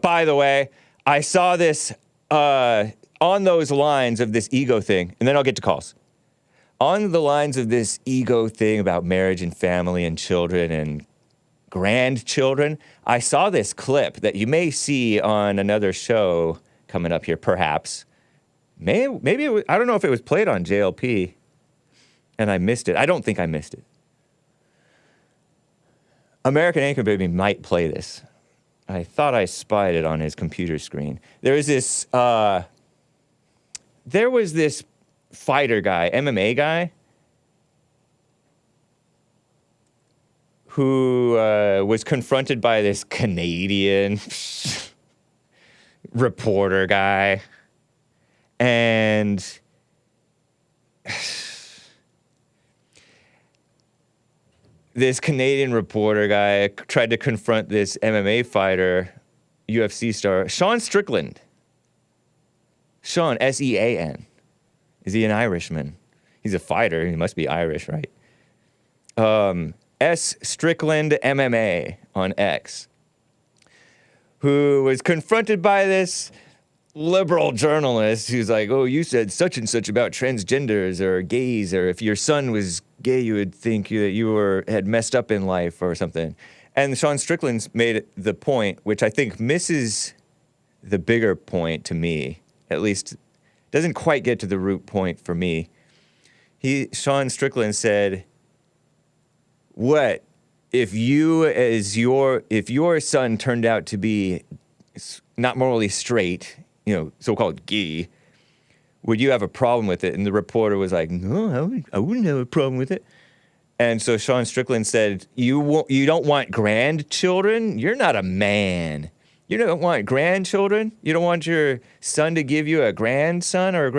By the way, I saw this on those lines of this ego thing, and then I'll get to calls. On the lines of this ego thing about marriage and family and children and grandchildren, I saw this clip that you may see on another show coming up here, perhaps. Maybe it was, I don't know if it was played on JLP, and I missed it. I don't think I missed it. American Anchor Baby might play this. I thought I spied it on his computer screen. There was this fighter guy, MMA guy, who was confronted by this Canadian reporter guy. And this Canadian reporter guy tried to confront this MMA fighter, UFC star, Sean Strickland. Sean, S-E-A-N. Is he an Irishman? He's a fighter. He must be Irish, right? S. Strickland MMA on X, who was confronted by this liberal journalist who's like, oh, you said such and such about transgenders or gays, or if your son was gay, you would think that you had messed up in life or something. And Sean Strickland's made the point, which I think misses the bigger point to me, at least doesn't quite get to the root point for me. Sean Strickland said, what if your son turned out to be not morally straight, so-called gay, would you have a problem with it? And the reporter was like, no, I wouldn't have a problem with it. And so Sean Strickland said, you don't want grandchildren? You're not a man. You don't want grandchildren? You don't want your son to give you a grandson or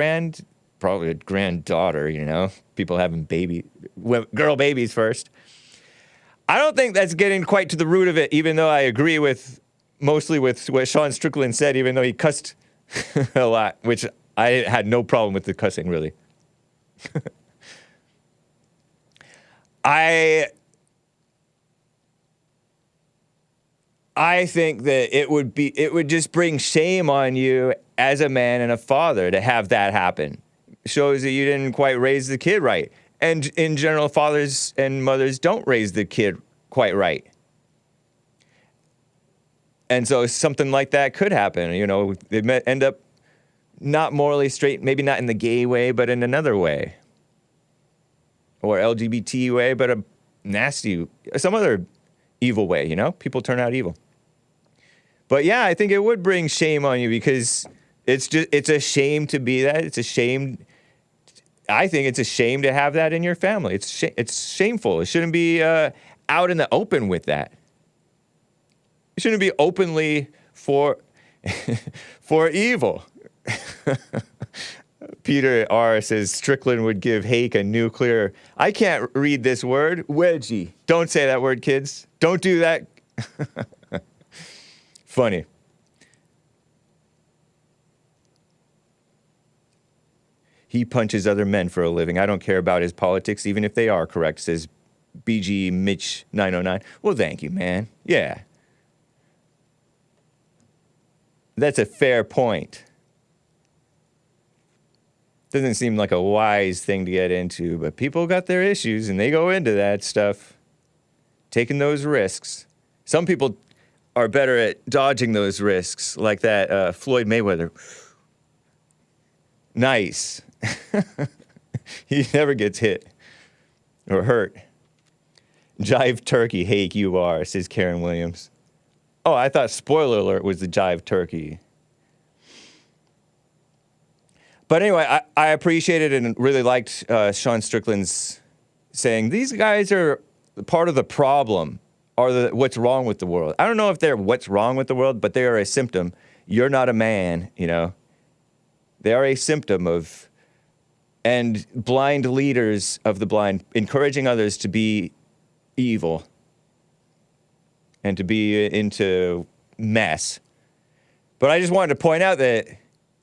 probably a granddaughter, people having girl babies first. I don't think that's getting quite to the root of it, even though I agree mostly with what Sean Strickland said, even though he cussed a lot, which I had no problem with the cussing, really. I think that it would just bring shame on you as a man and a father to have that happen. Shows that you didn't quite raise the kid right. And in general, fathers and mothers don't raise the kid quite right. And so something like that could happen. They end up not morally straight, maybe not in the gay way, but in another way. Or LGBT way, but a nasty, some other evil way, People turn out evil. But yeah, I think it would bring shame on you because it's a shame to be that. I think it's a shame to have that in your family. It's shameful. It shouldn't be out in the open with that. It shouldn't be openly for evil. Peter R. says Strickland would give Hake a nuclear. I can't read this word. Wedgie. Don't say that word, kids. Don't do that. Funny. He punches other men for a living. I don't care about his politics, even if they are correct, says BG Mitch 909. Well, thank you, man. Yeah. That's a fair point. Doesn't seem like a wise thing to get into, but people got their issues and they go into that stuff, taking those risks. Some people are better at dodging those risks, like that Floyd Mayweather. Nice. He never gets hit or hurt. Jive turkey, Hake, you are, says Karen Williams. Oh, I thought spoiler alert was the jive turkey. But anyway, I appreciated and really liked Sean Strickland's saying, these guys are part of the problem, or what's wrong with the world. I don't know if they're what's wrong with the world, but they are a symptom. You're not a man, They are a symptom of, and blind leaders of the blind, encouraging others to be evil and to be into mess. But I just wanted to point out that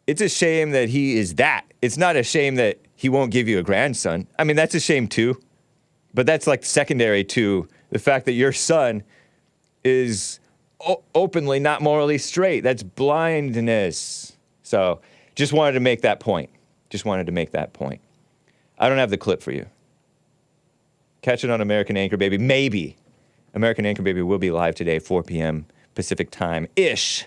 it's a shame that he is that. It's not a shame that he won't give you a grandson. I mean, that's a shame too. But that's like secondary to the fact that your son is openly not morally straight. That's blindness. So just wanted to make that point. I don't have the clip for you. Catch it on American Anchor Baby. Maybe. American Anchor Baby will be live today, 4 p.m. Pacific time-ish.